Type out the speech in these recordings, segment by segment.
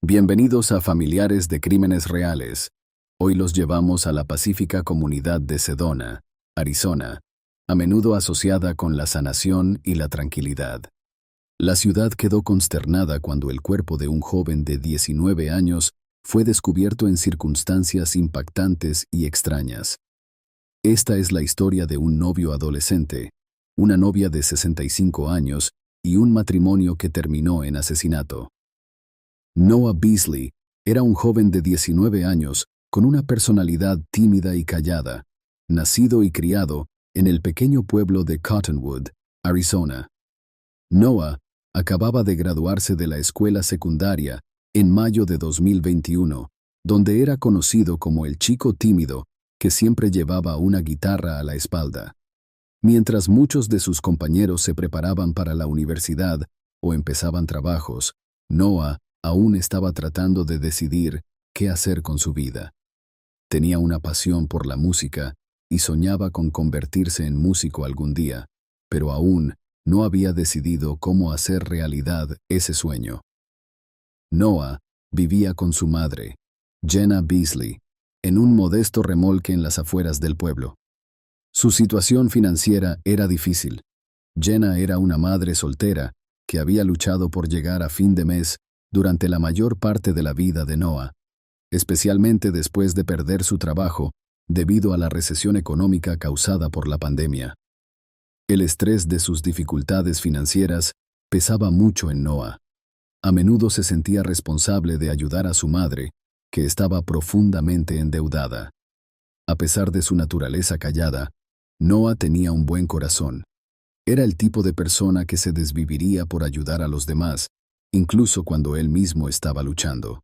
Bienvenidos a Familiares de Crímenes Reales. Hoy los llevamos a la pacífica comunidad de Sedona, Arizona, a menudo asociada con la sanación y la tranquilidad. La ciudad quedó consternada cuando el cuerpo de un joven de 19 años fue descubierto en circunstancias impactantes y extrañas. Esta es la historia de un novio adolescente, una novia de 65 años y un matrimonio que terminó en asesinato. Noah Beasley era un joven de 19 años con una personalidad tímida y callada, nacido y criado en el pequeño pueblo de Cottonwood, Arizona. Noah acababa de graduarse de la escuela secundaria en mayo de 2021, donde era conocido como el chico tímido que siempre llevaba una guitarra a la espalda. Mientras muchos de sus compañeros se preparaban para la universidad o empezaban trabajos, Noah aún estaba tratando de decidir qué hacer con su vida. Tenía una pasión por la música y soñaba con convertirse en músico algún día, pero aún no había decidido cómo hacer realidad ese sueño. Noah vivía con su madre, Jenna Beasley, en un modesto remolque en las afueras del pueblo. Su situación financiera era difícil. Jenna era una madre soltera que había luchado por llegar a fin de mes durante la mayor parte de la vida de Noah, especialmente después de perder su trabajo debido a la recesión económica causada por la pandemia. El estrés de sus dificultades financieras pesaba mucho en Noah. A menudo se sentía responsable de ayudar a su madre, que estaba profundamente endeudada. A pesar de su naturaleza callada, Noah tenía un buen corazón. Era el tipo de persona que se desviviría por ayudar a los demás, incluso cuando él mismo estaba luchando.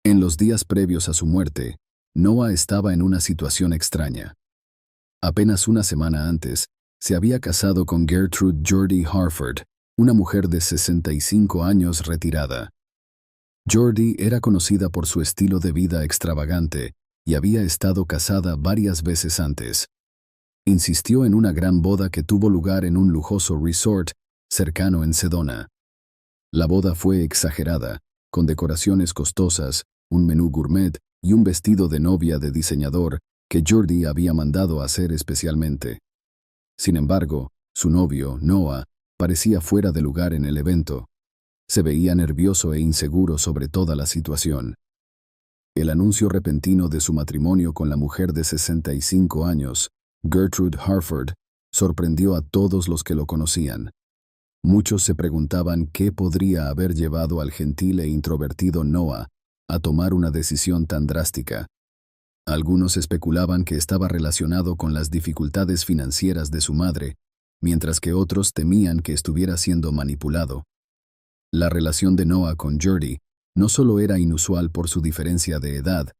En los días previos a su muerte, Noah estaba en una situación extraña. Apenas una semana antes, se había casado con Gertrude Jordy Harford, una mujer de 65 años retirada. Jordy era conocida por su estilo de vida extravagante y había estado casada varias veces antes. Insistió en una gran boda que tuvo lugar en un lujoso resort cercano en Sedona. La boda fue exagerada, con decoraciones costosas, un menú gourmet y un vestido de novia de diseñador que Jordy había mandado hacer especialmente. Sin embargo, su novio, Noah, parecía fuera de lugar en el evento. Se veía nervioso e inseguro sobre toda la situación. El anuncio repentino de su matrimonio con la mujer de 65 años, Gertrude Harford, sorprendió a todos los que lo conocían. Muchos se preguntaban qué podría haber llevado al gentil e introvertido Noah a tomar una decisión tan drástica. Algunos especulaban que estaba relacionado con las dificultades financieras de su madre, mientras que otros temían que estuviera siendo manipulado. La relación de Noah con Jordy no solo era inusual por su diferencia de edad.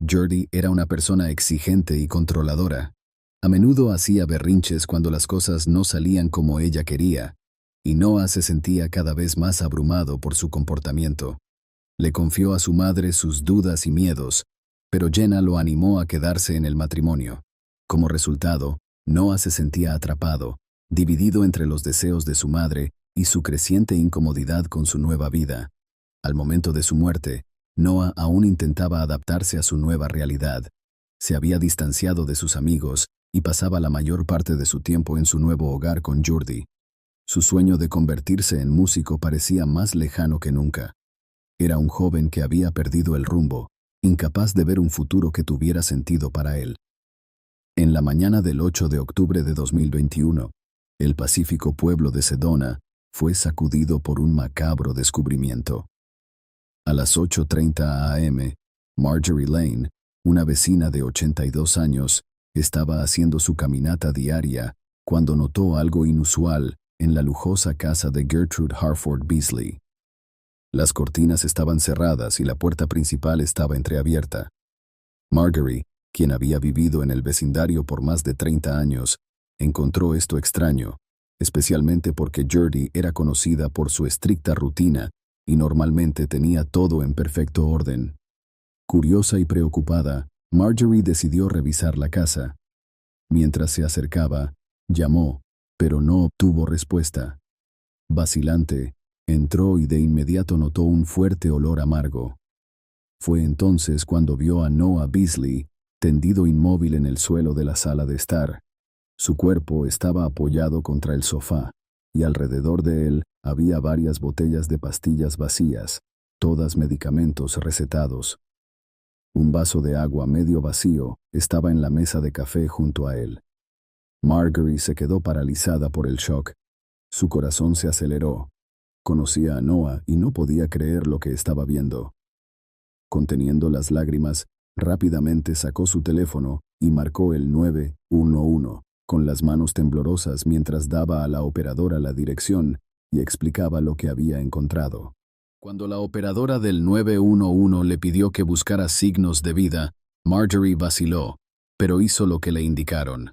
Jordy era una persona exigente y controladora. A menudo hacía berrinches cuando las cosas no salían como ella quería, y Noah se sentía cada vez más abrumado por su comportamiento. Le confió a su madre sus dudas y miedos, pero Jenna lo animó a quedarse en el matrimonio. Como resultado, Noah se sentía atrapado, dividido entre los deseos de su madre y su creciente incomodidad con su nueva vida. Al momento de su muerte, Noah aún intentaba adaptarse a su nueva realidad. Se había distanciado de sus amigos y pasaba la mayor parte de su tiempo en su nuevo hogar con Jordy. Su sueño de convertirse en músico parecía más lejano que nunca. Era un joven que había perdido el rumbo, incapaz de ver un futuro que tuviera sentido para él. En la mañana del 8 de octubre de 2021, el pacífico pueblo de Sedona fue sacudido por un macabro descubrimiento. A las 8:30 a.m., Marjorie Lane, una vecina de 82 años, estaba haciendo su caminata diaria cuando notó algo inusual en la lujosa casa de Gertrude Harford Beasley. Las cortinas estaban cerradas y la puerta principal estaba entreabierta. Marjorie, quien había vivido en el vecindario por más de 30 años, encontró esto extraño, especialmente porque Jordy era conocida por su estricta rutina y normalmente tenía todo en perfecto orden. Curiosa y preocupada, Marjorie decidió revisar la casa. Mientras se acercaba, llamó, pero no obtuvo respuesta. Vacilante, Entró y de inmediato notó un fuerte olor amargo. Fue entonces cuando vio a Noah Beasley tendido inmóvil en el suelo de la sala de estar. Su cuerpo estaba apoyado contra el sofá, y alrededor de él había varias botellas de pastillas vacías, todas medicamentos recetados. Un vaso de agua medio vacío estaba en la mesa de café junto a él. Marjorie se quedó paralizada por el shock. Su corazón se aceleró. Conocía a Noah y no podía creer lo que estaba viendo. Conteniendo las lágrimas, rápidamente sacó su teléfono y marcó el 911, con las manos temblorosas mientras daba a la operadora la dirección y explicaba lo que había encontrado. Cuando la operadora del 911 le pidió que buscara signos de vida, Marjorie vaciló, pero hizo lo que le indicaron.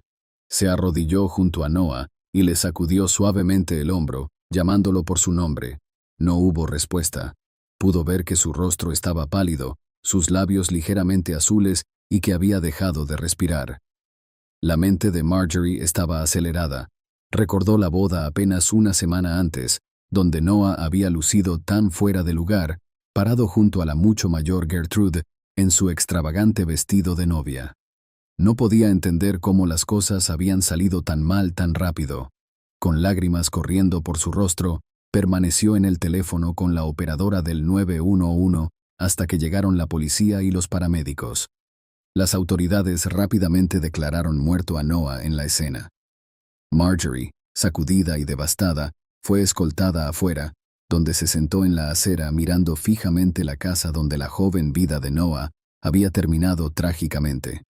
Se arrodilló junto a Noah y le sacudió suavemente el hombro, llamándolo por su nombre. No hubo respuesta. Pudo ver que su rostro estaba pálido, sus labios ligeramente azules y que había dejado de respirar. La mente de Marjorie estaba acelerada. Recordó la boda apenas una semana antes, donde Noah había lucido tan fuera de lugar, parado junto a la mucho mayor Gertrude en su extravagante vestido de novia. No podía entender cómo las cosas habían salido tan mal tan rápido. Con lágrimas corriendo por su rostro, permaneció en el teléfono con la operadora del 911 hasta que llegaron la policía y los paramédicos. Las autoridades rápidamente declararon muerto a Noah en la escena. Marjorie, sacudida y devastada, fue escoltada afuera, donde se sentó en la acera mirando fijamente la casa donde la joven vida de Noah había terminado trágicamente.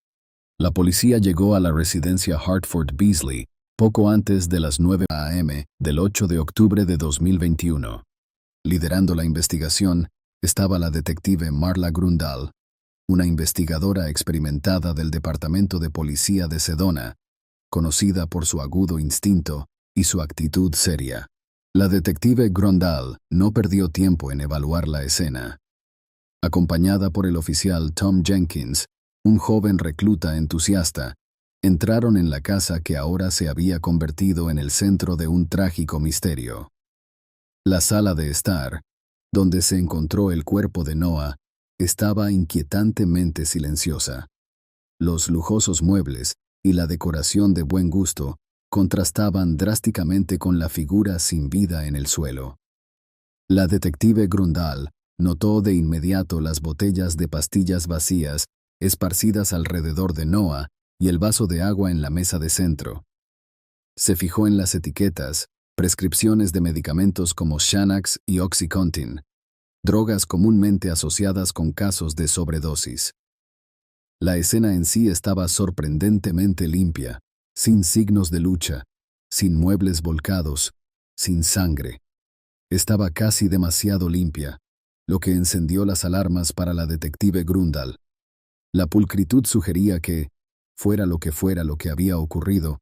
La policía llegó a la residencia Hartford Beasley poco antes de las 9 a.m. del 8 de octubre de 2021. Liderando la investigación estaba la detective Marla Grundahl, una investigadora experimentada del Departamento de Policía de Sedona, conocida por su agudo instinto y su actitud seria. La detective Grundahl no perdió tiempo en evaluar la escena. Acompañada por el oficial Tom Jenkins, un joven recluta entusiasta, entraron en la casa que ahora se había convertido en el centro de un trágico misterio. La sala de estar, donde se encontró el cuerpo de Noah, estaba inquietantemente silenciosa. Los lujosos muebles y la decoración de buen gusto contrastaban drásticamente con la figura sin vida en el suelo. La detective Grundahl notó de inmediato las botellas de pastillas vacías esparcidas alrededor de Noah y el vaso de agua en la mesa de centro. Se fijó en las etiquetas, prescripciones de medicamentos como Xanax y Oxycontin, drogas comúnmente asociadas con casos de sobredosis. La escena en sí estaba sorprendentemente limpia, sin signos de lucha, sin muebles volcados, sin sangre. Estaba casi demasiado limpia, lo que encendió las alarmas para la detective Grundahl. La pulcritud sugería que, fuera lo que había ocurrido,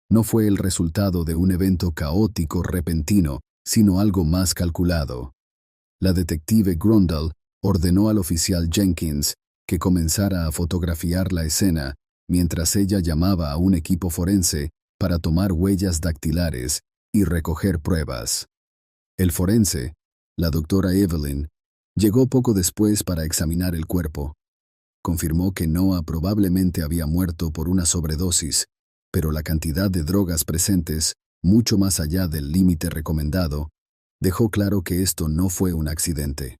no fue el resultado de un evento caótico repentino, sino algo más calculado. La detective Grundahl ordenó al oficial Jenkins que comenzara a fotografiar la escena mientras ella llamaba a un equipo forense para tomar huellas dactilares y recoger pruebas. El forense, la doctora Evelyn, llegó poco después para examinar el cuerpo. Confirmó que Noah probablemente había muerto por una sobredosis, pero la cantidad de drogas presentes, mucho más allá del límite recomendado, dejó claro que esto no fue un accidente.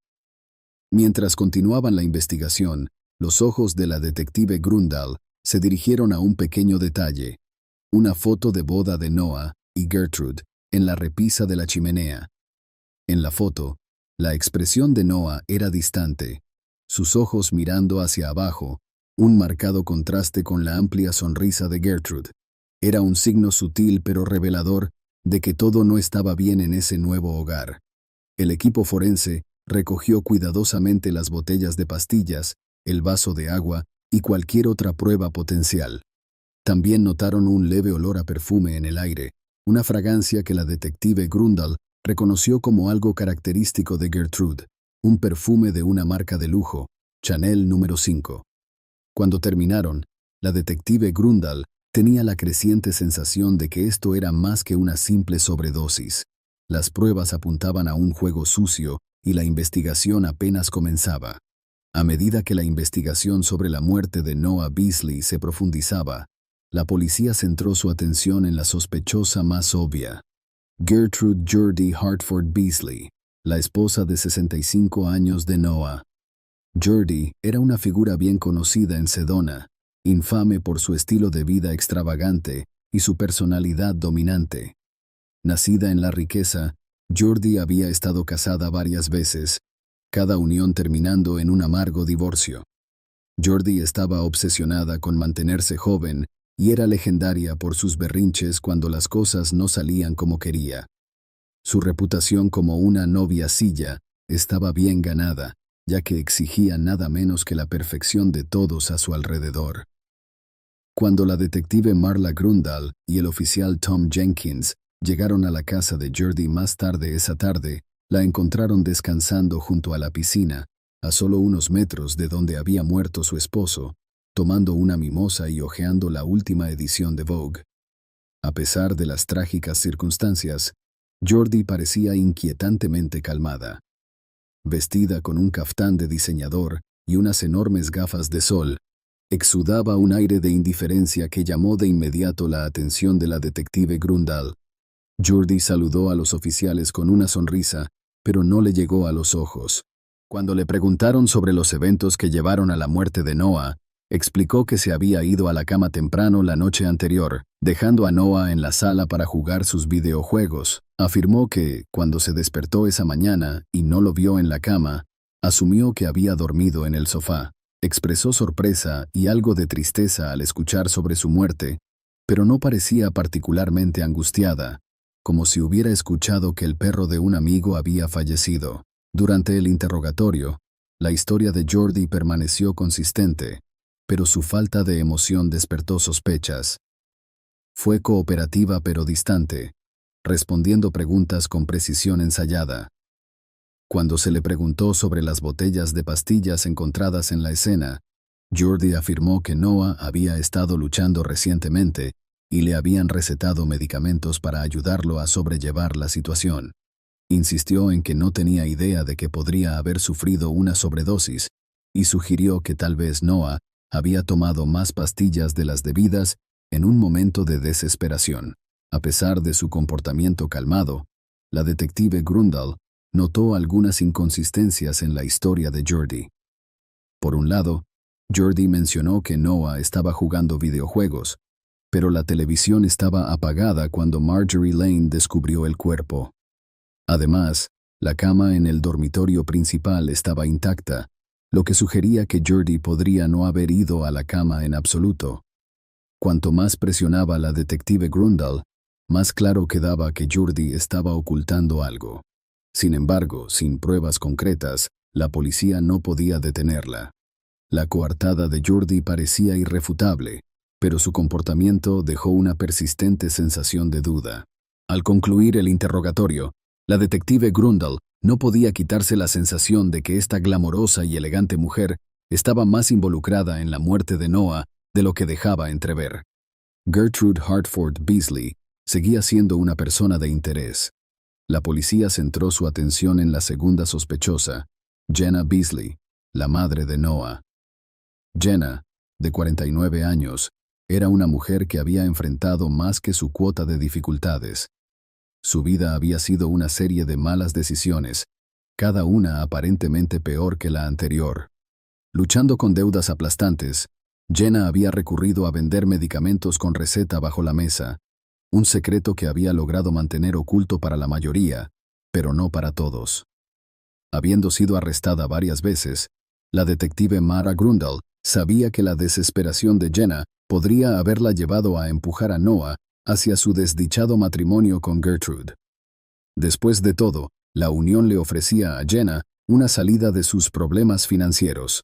Mientras continuaban la investigación, los ojos de la detective Grundahl se dirigieron a un pequeño detalle, una foto de boda de Noah y Gertrude en la repisa de la chimenea. En la foto, la expresión de Noah era distante, sus ojos mirando hacia abajo, un marcado contraste con la amplia sonrisa de Gertrude. Era un signo sutil pero revelador de que todo no estaba bien en ese nuevo hogar. El equipo forense recogió cuidadosamente las botellas de pastillas, el vaso de agua y cualquier otra prueba potencial. También notaron un leve olor a perfume en el aire, una fragancia que la detective Grundahl reconoció como algo característico de Gertrude, un perfume de una marca de lujo, Chanel número 5. Cuando terminaron, la detective Grundahl tenía la creciente sensación de que esto era más que una simple sobredosis. Las pruebas apuntaban a un juego sucio y la investigación apenas comenzaba. A medida que la investigación sobre la muerte de Noah Beasley se profundizaba, la policía centró su atención en la sospechosa más obvia, Gertrude Jordy Hartford Beasley, la esposa de 65 años de Noah. Jordy era una figura bien conocida en Sedona, infame por su estilo de vida extravagante y su personalidad dominante. Nacida en la riqueza, Jordy había estado casada varias veces, cada unión terminando en un amargo divorcio. Jordy estaba obsesionada con mantenerse joven y era legendaria por sus berrinches cuando las cosas no salían como quería. Su reputación como una novia silla estaba bien ganada, ya que exigía nada menos que la perfección de todos a su alrededor. Cuando la detective Marla Grundle y el oficial Tom Jenkins llegaron a la casa de Jordy más tarde esa tarde, la encontraron descansando junto a la piscina, a solo unos metros de donde había muerto su esposo, tomando una mimosa y hojeando la última edición de Vogue. A pesar de las trágicas circunstancias, Jordy parecía inquietantemente calmada. Vestida con un caftán de diseñador y unas enormes gafas de sol, exudaba un aire de indiferencia que llamó de inmediato la atención de la detective Grundle. Jordy saludó a los oficiales con una sonrisa, pero no le llegó a los ojos. Cuando le preguntaron sobre los eventos que llevaron a la muerte de Noah, explicó que se había ido a la cama temprano la noche anterior, dejando a Noah en la sala para jugar sus videojuegos. Afirmó que, cuando se despertó esa mañana y no lo vio en la cama, asumió que había dormido en el sofá. Expresó sorpresa y algo de tristeza al escuchar sobre su muerte, pero no parecía particularmente angustiada, como si hubiera escuchado que el perro de un amigo había fallecido. Durante el interrogatorio, la historia de Jordy permaneció consistente, pero su falta de emoción despertó sospechas. Fue cooperativa pero distante, respondiendo preguntas con precisión ensayada. Cuando se le preguntó sobre las botellas de pastillas encontradas en la escena, Jordy afirmó que Noah había estado luchando recientemente y le habían recetado medicamentos para ayudarlo a sobrellevar la situación. Insistió en que no tenía idea de que podría haber sufrido una sobredosis y sugirió que tal vez Noah había tomado más pastillas de las debidas en un momento de desesperación. A pesar de su comportamiento calmado, la detective Grundle notó algunas inconsistencias en la historia de Jordy. Por un lado, Jordy mencionó que Noah estaba jugando videojuegos, pero la televisión estaba apagada cuando Marjorie Lane descubrió el cuerpo. Además, la cama en el dormitorio principal estaba intacta, lo que sugería que Jordy podría no haber ido a la cama en absoluto. Cuanto más presionaba la detective Grundle, más claro quedaba que Jordy estaba ocultando algo. Sin embargo, sin pruebas concretas, la policía no podía detenerla. La coartada de Jordy parecía irrefutable, pero su comportamiento dejó una persistente sensación de duda. Al concluir el interrogatorio, la detective Grundle no podía quitarse la sensación de que esta glamorosa y elegante mujer estaba más involucrada en la muerte de Noah de lo que dejaba entrever. Gertrude Hartford Beasley seguía siendo una persona de interés. La policía centró su atención en la segunda sospechosa, Jenna Beasley, la madre de Noah. Jenna, de 49 años, era una mujer que había enfrentado más que su cuota de dificultades. Su vida había sido una serie de malas decisiones, cada una aparentemente peor que la anterior. Luchando con deudas aplastantes, Jenna había recurrido a vender medicamentos con receta bajo la mesa, un secreto que había logrado mantener oculto para la mayoría, pero no para todos. Habiendo sido arrestada varias veces, la detective Mara Grundle sabía que la desesperación de Jenna podría haberla llevado a empujar a Noah hacia su desdichado matrimonio con Gertrude. Después de todo, la unión le ofrecía a Jenna una salida de sus problemas financieros.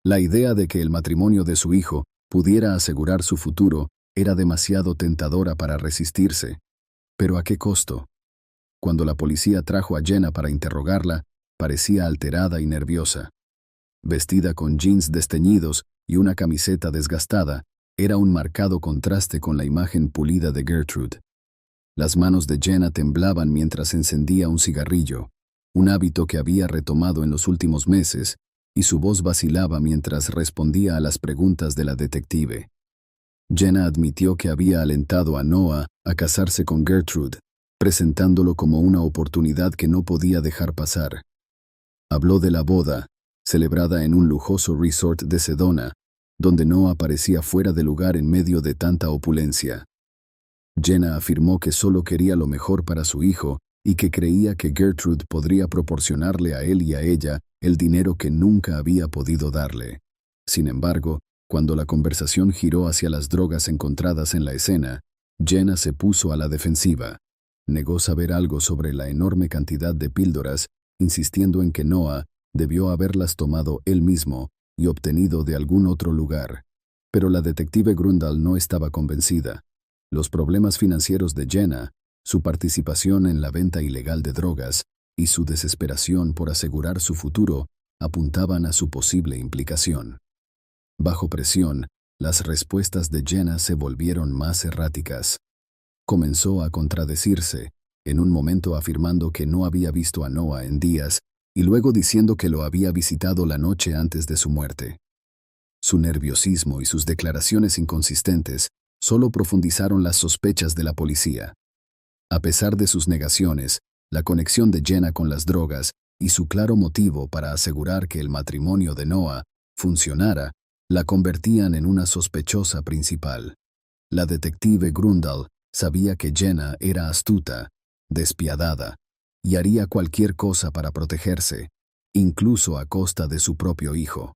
La idea de que el matrimonio de su hijo pudiera asegurar su futuro era demasiado tentadora para resistirse. ¿Pero a qué costo? Cuando la policía trajo a Jenna para interrogarla, parecía alterada y nerviosa. Vestida con jeans desteñidos y una camiseta desgastada, era un marcado contraste con la imagen pulida de Gertrude. Las manos de Jenna temblaban mientras encendía un cigarrillo, un hábito que había retomado en los últimos meses, y su voz vacilaba mientras respondía a las preguntas de la detective. Jenna admitió que había alentado a Noah a casarse con Gertrude, presentándolo como una oportunidad que no podía dejar pasar. Habló de la boda, celebrada en un lujoso resort de Sedona, donde Noah parecía fuera de lugar en medio de tanta opulencia. Jenna afirmó que solo quería lo mejor para su hijo y que creía que Gertrude podría proporcionarle a él y a ella el dinero que nunca había podido darle. Sin embargo, cuando la conversación giró hacia las drogas encontradas en la escena, Jenna se puso a la defensiva. Negó saber algo sobre la enorme cantidad de píldoras, insistiendo en que Noah debió haberlas tomado él mismo y obtenido de algún otro lugar. Pero la detective Grundle no estaba convencida. Los problemas financieros de Jenna, su participación en la venta ilegal de drogas y su desesperación por asegurar su futuro apuntaban a su posible implicación. Bajo presión, las respuestas de Jenna se volvieron más erráticas. Comenzó a contradecirse, en un momento afirmando que no había visto a Noah en días y luego diciendo que lo había visitado la noche antes de su muerte. Su nerviosismo y sus declaraciones inconsistentes solo profundizaron las sospechas de la policía. A pesar de sus negaciones, la conexión de Jenna con las drogas y su claro motivo para asegurar que el matrimonio de Noah funcionara, la convertían en una sospechosa principal. La detective Grundle sabía que Jenna era astuta, despiadada, y haría cualquier cosa para protegerse, incluso a costa de su propio hijo.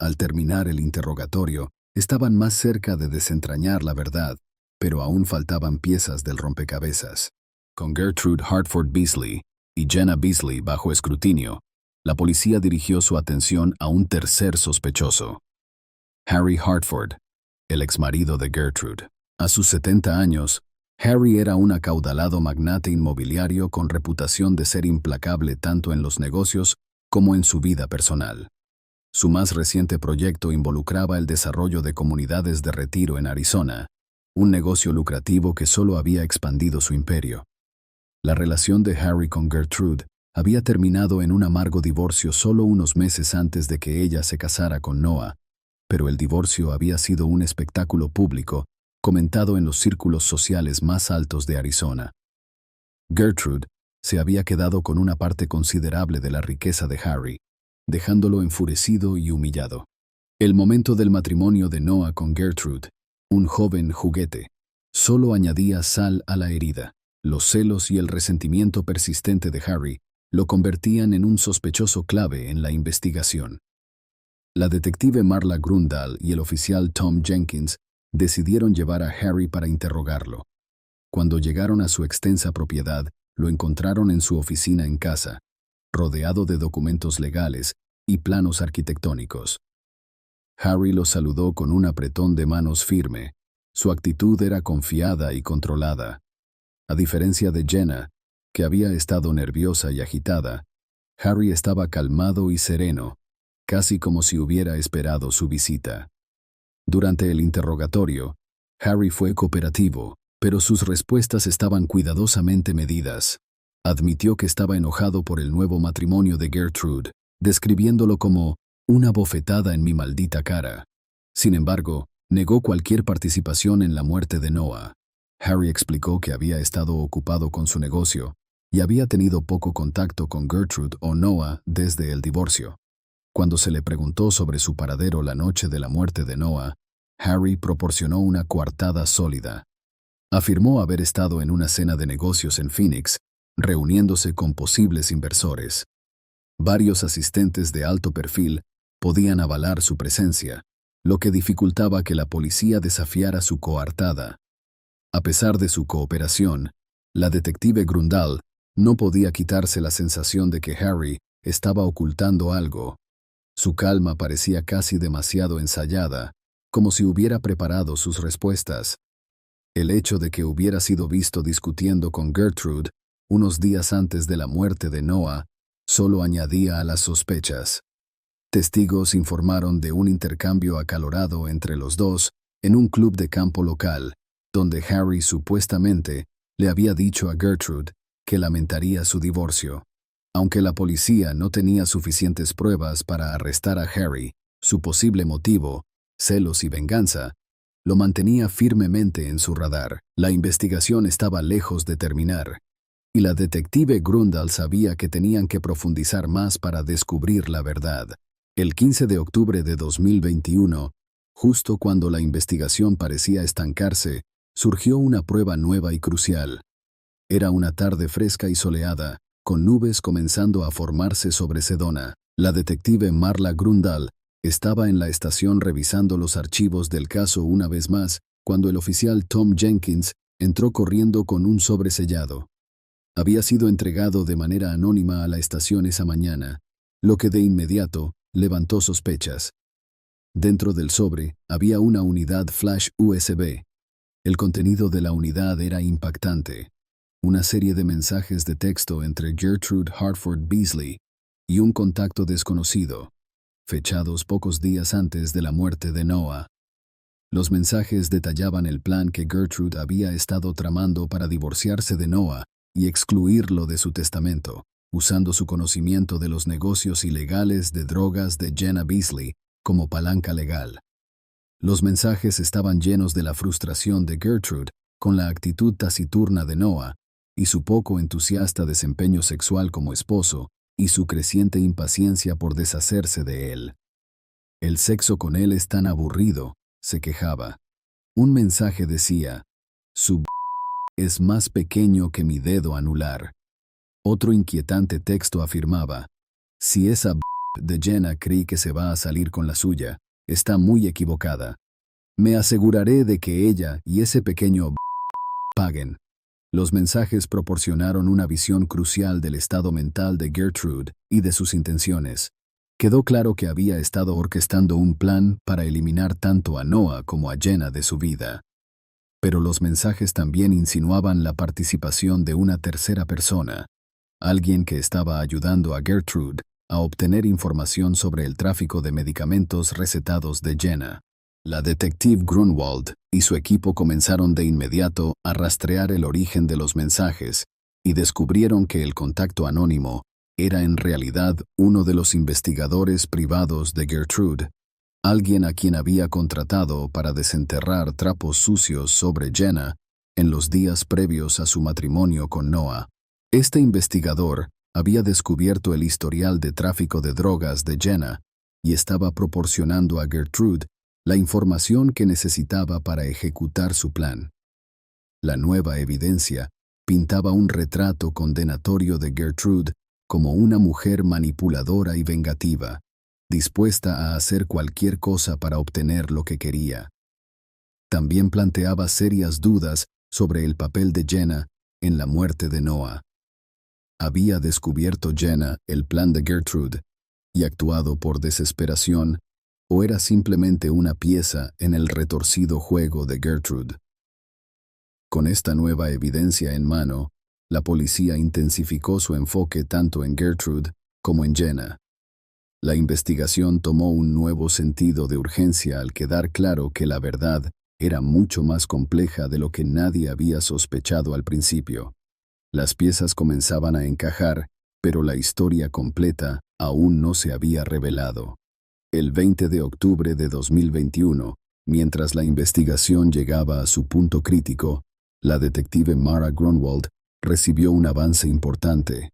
Al terminar el interrogatorio, estaban más cerca de desentrañar la verdad, pero aún faltaban piezas del rompecabezas. Con Gertrude Hartford Beasley y Jenna Beasley bajo escrutinio, la policía dirigió su atención a un tercer sospechoso. Harry Hartford, el exmarido de Gertrude. A sus 70 años, Harry era un acaudalado magnate inmobiliario con reputación de ser implacable tanto en los negocios como en su vida personal. Su más reciente proyecto involucraba el desarrollo de comunidades de retiro en Arizona, un negocio lucrativo que solo había expandido su imperio. La relación de Harry con Gertrude había terminado en un amargo divorcio solo unos meses antes de que ella se casara con Noah, pero el divorcio había sido un espectáculo público, comentado en los círculos sociales más altos de Arizona. Gertrude se había quedado con una parte considerable de la riqueza de Harry, dejándolo enfurecido y humillado. El momento del matrimonio de Noah con Gertrude, un joven juguete, solo añadía sal a la herida. Los celos y el resentimiento persistente de Harry lo convertían en un sospechoso clave en la investigación. La detective Marla Grundle y el oficial Tom Jenkins decidieron llevar a Harry para interrogarlo. Cuando llegaron a su extensa propiedad, lo encontraron en su oficina en casa, rodeado de documentos legales y planos arquitectónicos. Harry lo saludó con un apretón de manos firme. Su actitud era confiada y controlada. A diferencia de Jenna, que había estado nerviosa y agitada, Harry estaba calmado y sereno, casi como si hubiera esperado su visita. Durante el interrogatorio, Harry fue cooperativo, pero sus respuestas estaban cuidadosamente medidas. Admitió que estaba enojado por el nuevo matrimonio de Gertrude, describiéndolo como una bofetada en mi maldita cara. Sin embargo, negó cualquier participación en la muerte de Noah. Harry explicó que había estado ocupado con su negocio y había tenido poco contacto con Gertrude o Noah desde el divorcio. Cuando se le preguntó sobre su paradero la noche de la muerte de Noah, Harry proporcionó una coartada sólida. Afirmó haber estado en una cena de negocios en Phoenix, reuniéndose con posibles inversores. Varios asistentes de alto perfil podían avalar su presencia, lo que dificultaba que la policía desafiara su coartada. A pesar de su cooperación, la detective Grundle no podía quitarse la sensación de que Harry estaba ocultando algo. Su calma parecía casi demasiado ensayada, como si hubiera preparado sus respuestas. El hecho de que hubiera sido visto discutiendo con Gertrude unos días antes de la muerte de Noah solo añadía a las sospechas. Testigos informaron de un intercambio acalorado entre los dos en un club de campo local, donde Harry supuestamente Le había dicho a Gertrude que lamentaría su divorcio. Aunque la policía no tenía suficientes pruebas para arrestar a Harry, su posible motivo, celos y venganza, lo mantenía firmemente en su radar. La investigación estaba lejos de terminar, y la detective Grundle sabía que tenían que profundizar más para descubrir la verdad. El 15 de octubre de 2021, justo cuando la investigación parecía estancarse, surgió una prueba nueva y crucial. Era una tarde fresca y soleada, con nubes comenzando a formarse sobre Sedona. La detective Marla Grundle estaba en la estación revisando los archivos del caso una vez más, cuando el oficial Tom Jenkins entró corriendo con un sobre sellado. Había sido entregado de manera anónima a la estación esa mañana, lo que de inmediato levantó sospechas. Dentro del sobre había una unidad flash USB. El contenido de la unidad era impactante. Una serie de mensajes de texto entre Gertrude Hartford Beasley y un contacto desconocido, fechados pocos días antes de la muerte de Noah. Los mensajes detallaban el plan que Gertrude había estado tramando para divorciarse de Noah y excluirlo de su testamento, usando su conocimiento de los negocios ilegales de drogas de Jenna Beasley como palanca legal. Los mensajes estaban llenos de la frustración de Gertrude con la actitud taciturna de Noah y su poco entusiasta desempeño sexual como esposo y su creciente impaciencia por deshacerse de él. El sexo con él es tan aburrido, se quejaba. Un mensaje decía, su es más pequeño que mi dedo anular. Otro inquietante texto afirmaba, si esa de Jenna cree que se va a salir con la suya, está muy equivocada. Me aseguraré de que ella y ese pequeño paguen. Los mensajes proporcionaron una visión crucial del estado mental de Gertrude y de sus intenciones. Quedó claro que había estado orquestando un plan para eliminar tanto a Noah como a Jenna de su vida. Pero los mensajes también insinuaban la participación de una tercera persona, alguien que estaba ayudando a Gertrude a obtener información sobre el tráfico de medicamentos recetados de Jenna. La detective Grunwald y su equipo comenzaron de inmediato a rastrear el origen de los mensajes y descubrieron que el contacto anónimo era en realidad uno de los investigadores privados de Gertrude, alguien a quien había contratado para desenterrar trapos sucios sobre Jenna en los días previos a su matrimonio con Noah. Este investigador había descubierto el historial de tráfico de drogas de Jenna y estaba proporcionando a Gertrude la información que necesitaba para ejecutar su plan. La nueva evidencia pintaba un retrato condenatorio de Gertrude como una mujer manipuladora y vengativa, dispuesta a hacer cualquier cosa para obtener lo que quería. También planteaba serias dudas sobre el papel de Jenna en la muerte de Noah. ¿Había descubierto Jenna el plan de Gertrude y actuado por desesperación, o era simplemente una pieza en el retorcido juego de Gertrude? Con esta nueva evidencia en mano, la policía intensificó su enfoque tanto en Gertrude como en Jenna. La investigación tomó un nuevo sentido de urgencia al quedar claro que la verdad era mucho más compleja de lo que nadie había sospechado al principio. Las piezas comenzaban a encajar, pero la historia completa aún no se había revelado. El 20 de octubre de 2021, mientras la investigación llegaba a su punto crítico, la detective Mara Grunwald recibió un avance importante.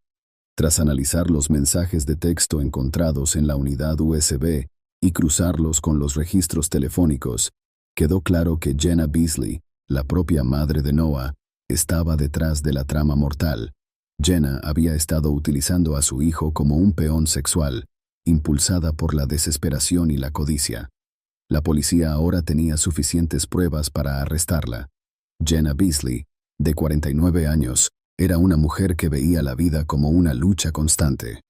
Tras analizar los mensajes de texto encontrados en la unidad USB y cruzarlos con los registros telefónicos, quedó claro que Jenna Beasley, la propia madre de Noah, estaba detrás de la trama mortal. Jenna había estado utilizando a su hijo como un peón sexual, impulsada por la desesperación y la codicia. La policía ahora tenía suficientes pruebas para arrestarla. Jenna Beasley, de 49 años, era una mujer que veía la vida como una lucha constante.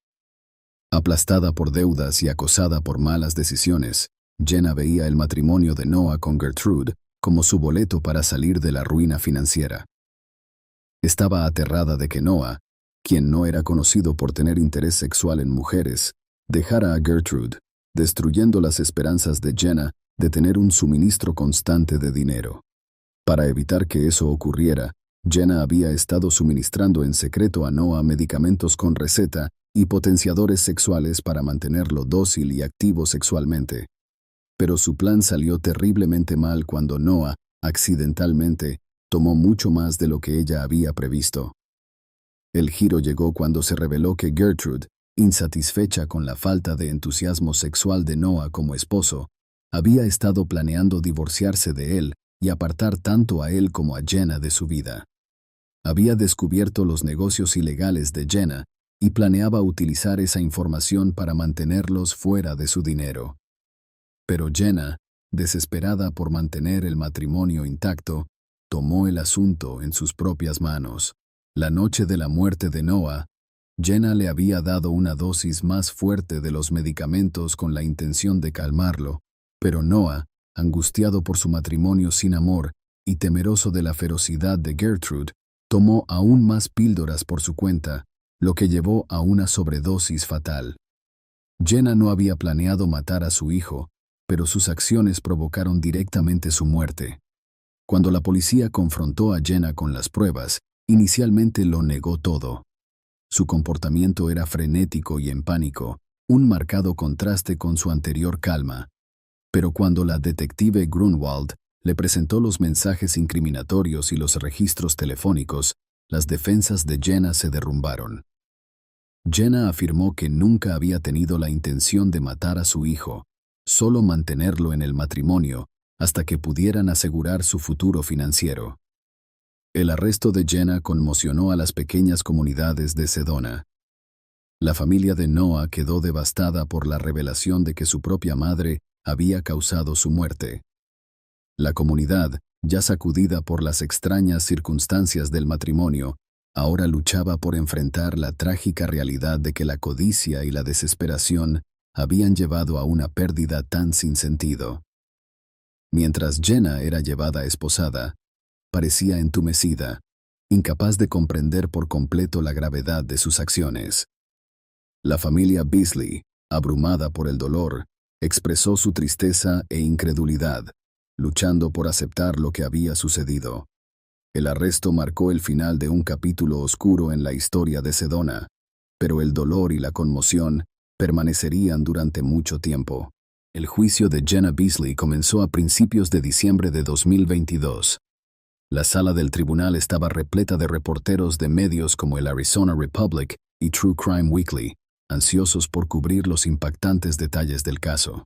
Aplastada por deudas y acosada por malas decisiones, Jenna veía el matrimonio de Noah con Gertrude como su boleto para salir de la ruina financiera. Estaba aterrada de que Noah, quien no era conocido por tener interés sexual en mujeres, dejara a Gertrude, destruyendo las esperanzas de Jenna de tener un suministro constante de dinero. Para evitar que eso ocurriera, Jenna había estado suministrando en secreto a Noah medicamentos con receta y potenciadores sexuales para mantenerlo dócil y activo sexualmente. Pero su plan salió terriblemente mal cuando Noah, accidentalmente, tomó mucho más de lo que ella había previsto. El giro llegó cuando se reveló que Gertrude, insatisfecha con la falta de entusiasmo sexual de Noah como esposo, había estado planeando divorciarse de él y apartar tanto a él como a Jenna de su vida. Había descubierto los negocios ilegales de Jenna y planeaba utilizar esa información para mantenerlos fuera de su dinero. Pero Jenna, desesperada por mantener el matrimonio intacto, tomó el asunto en sus propias manos. La noche de la muerte de Noah, Jenna le había dado una dosis más fuerte de los medicamentos con la intención de calmarlo, pero Noah, angustiado por su matrimonio sin amor y temeroso de la ferocidad de Gertrude, tomó aún más píldoras por su cuenta, lo que llevó a una sobredosis fatal. Jenna no había planeado matar a su hijo, pero sus acciones provocaron directamente su muerte. Cuando la policía confrontó a Jenna con las pruebas, inicialmente lo negó todo. Su comportamiento era frenético y en pánico, un marcado contraste con su anterior calma. Pero cuando la detective Grunwald le presentó los mensajes incriminatorios y los registros telefónicos, las defensas de Jenna se derrumbaron. Jenna afirmó que nunca había tenido la intención de matar a su hijo, solo mantenerlo en el matrimonio hasta que pudieran asegurar su futuro financiero. El arresto de Jenna conmocionó a las pequeñas comunidades de Sedona. La familia de Noah quedó devastada por la revelación de que su propia madre había causado su muerte. La comunidad, ya sacudida por las extrañas circunstancias del matrimonio, ahora luchaba por enfrentar la trágica realidad de que la codicia y la desesperación habían llevado a una pérdida tan sin sentido. Mientras Jenna era llevada esposada, parecía entumecida, incapaz de comprender por completo la gravedad de sus acciones. La familia Beasley, abrumada por el dolor, expresó su tristeza e incredulidad, luchando por aceptar lo que había sucedido. El arresto marcó el final de un capítulo oscuro en la historia de Sedona, pero el dolor y la conmoción permanecerían durante mucho tiempo. El juicio de Jenna Beasley comenzó a principios de diciembre de 2022. La sala del tribunal estaba repleta de reporteros de medios como el Arizona Republic y True Crime Weekly, ansiosos por cubrir los impactantes detalles del caso.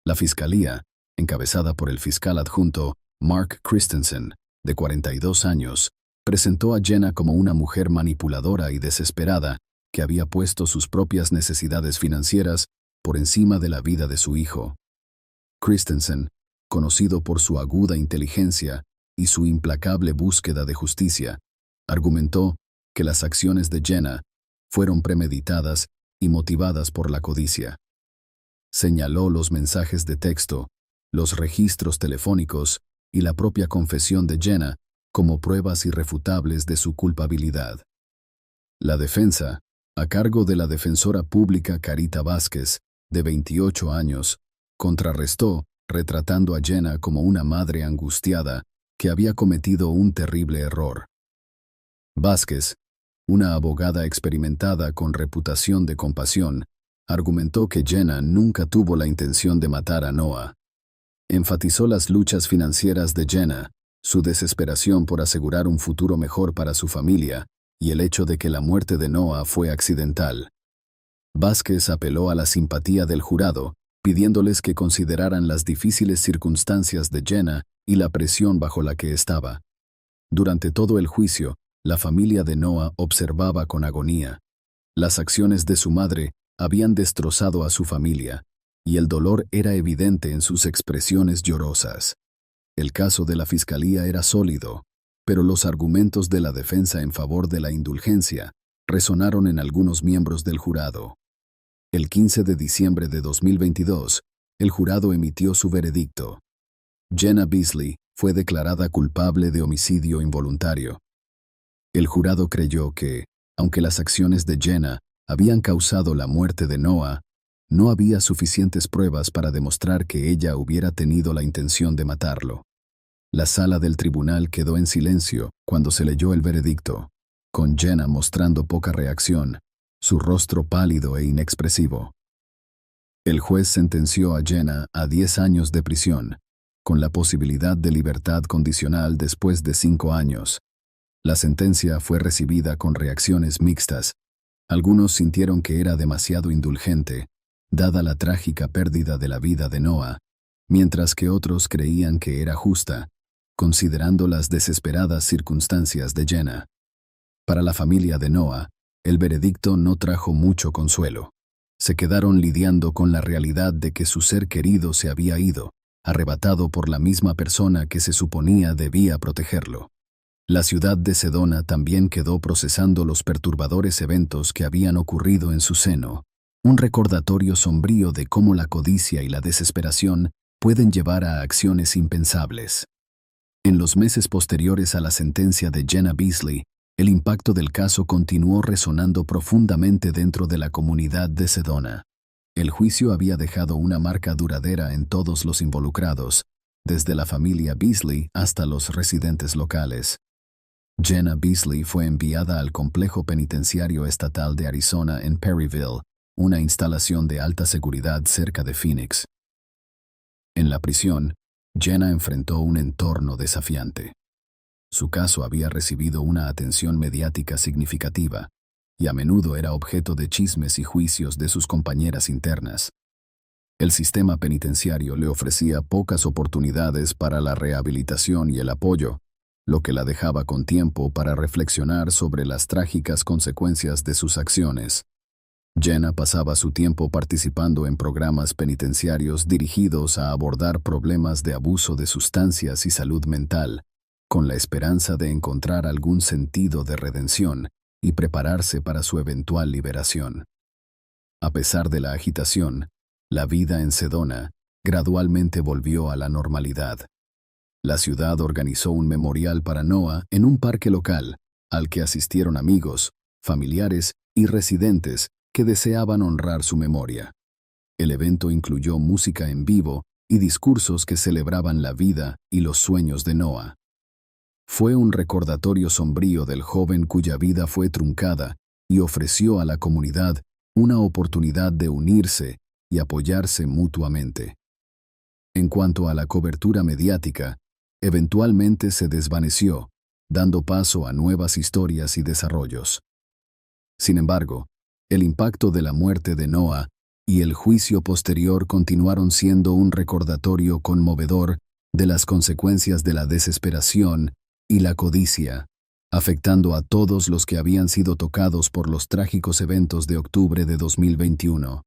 La fiscalía, encabezada por el fiscal adjunto Mark Christensen, de 42 años, presentó a Jenna como una mujer manipuladora y desesperada que había puesto sus propias necesidades financieras por encima de la vida de su hijo. Christensen, conocido por su aguda inteligencia y su implacable búsqueda de justicia, argumentó que las acciones de Jenna fueron premeditadas y motivadas por la codicia. Señaló los mensajes de texto, los registros telefónicos y la propia confesión de Jenna como pruebas irrefutables de su culpabilidad. La defensa, a cargo de la defensora pública Carita Vázquez, de 28 años, contrarrestó, retratando a Jenna como una madre angustiada que había cometido un terrible error. Vázquez, una abogada experimentada con reputación de compasión, argumentó que Jenna nunca tuvo la intención de matar a Noah. Enfatizó las luchas financieras de Jenna, su desesperación por asegurar un futuro mejor para su familia y el hecho de que la muerte de Noah fue accidental. Vázquez apeló a la simpatía del jurado, pidiéndoles que consideraran las difíciles circunstancias de Jenna y la presión bajo la que estaba. Durante todo el juicio, la familia de Noah observaba con agonía. Las acciones de su madre habían destrozado a su familia, y el dolor era evidente en sus expresiones llorosas. El caso de la fiscalía era sólido, pero los argumentos de la defensa en favor de la indulgencia resonaron en algunos miembros del jurado. El 15 de diciembre de 2022, el jurado emitió su veredicto. Jenna Beasley fue declarada culpable de homicidio involuntario. El jurado creyó que, aunque las acciones de Jenna habían causado la muerte de Noah, no había suficientes pruebas para demostrar que ella hubiera tenido la intención de matarlo. La sala del tribunal quedó en silencio cuando se leyó el veredicto, con Jenna mostrando poca reacción, su rostro pálido e inexpresivo. El juez sentenció a Jenna a 10 años de prisión, con la posibilidad de libertad condicional después de 5 años. La sentencia fue recibida con reacciones mixtas. Algunos sintieron que era demasiado indulgente, dada la trágica pérdida de la vida de Noah, mientras que otros creían que era justa, considerando las desesperadas circunstancias de Jenna. Para la familia de Noah, el veredicto no trajo mucho consuelo. Se quedaron lidiando con la realidad de que su ser querido se había ido, arrebatado por la misma persona que se suponía debía protegerlo. La ciudad de Sedona también quedó procesando los perturbadores eventos que habían ocurrido en su seno, un recordatorio sombrío de cómo la codicia y la desesperación pueden llevar a acciones impensables. En los meses posteriores a la sentencia de Jenna Beasley, el impacto del caso continuó resonando profundamente dentro de la comunidad de Sedona. El juicio había dejado una marca duradera en todos los involucrados, desde la familia Beasley hasta los residentes locales. Jenna Beasley fue enviada al complejo penitenciario estatal de Arizona en Perryville, una instalación de alta seguridad cerca de Phoenix. En la prisión, Jenna enfrentó un entorno desafiante. Su caso había recibido una atención mediática significativa, y a menudo era objeto de chismes y juicios de sus compañeras internas. El sistema penitenciario le ofrecía pocas oportunidades para la rehabilitación y el apoyo, lo que la dejaba con tiempo para reflexionar sobre las trágicas consecuencias de sus acciones. Jenna pasaba su tiempo participando en programas penitenciarios dirigidos a abordar problemas de abuso de sustancias y salud mental, con la esperanza de encontrar algún sentido de redención y prepararse para su eventual liberación. A pesar de la agitación, la vida en Sedona gradualmente volvió a la normalidad. La ciudad organizó un memorial para Noah en un parque local, al que asistieron amigos, familiares y residentes que deseaban honrar su memoria. El evento incluyó música en vivo y discursos que celebraban la vida y los sueños de Noah. Fue un recordatorio sombrío del joven cuya vida fue truncada y ofreció a la comunidad una oportunidad de unirse y apoyarse mutuamente. En cuanto a la cobertura mediática, eventualmente se desvaneció, dando paso a nuevas historias y desarrollos. Sin embargo, el impacto de la muerte de Noah y el juicio posterior continuaron siendo un recordatorio conmovedor de las consecuencias de la desesperación y la codicia, afectando a todos los que habían sido tocados por los trágicos eventos de octubre de 2021.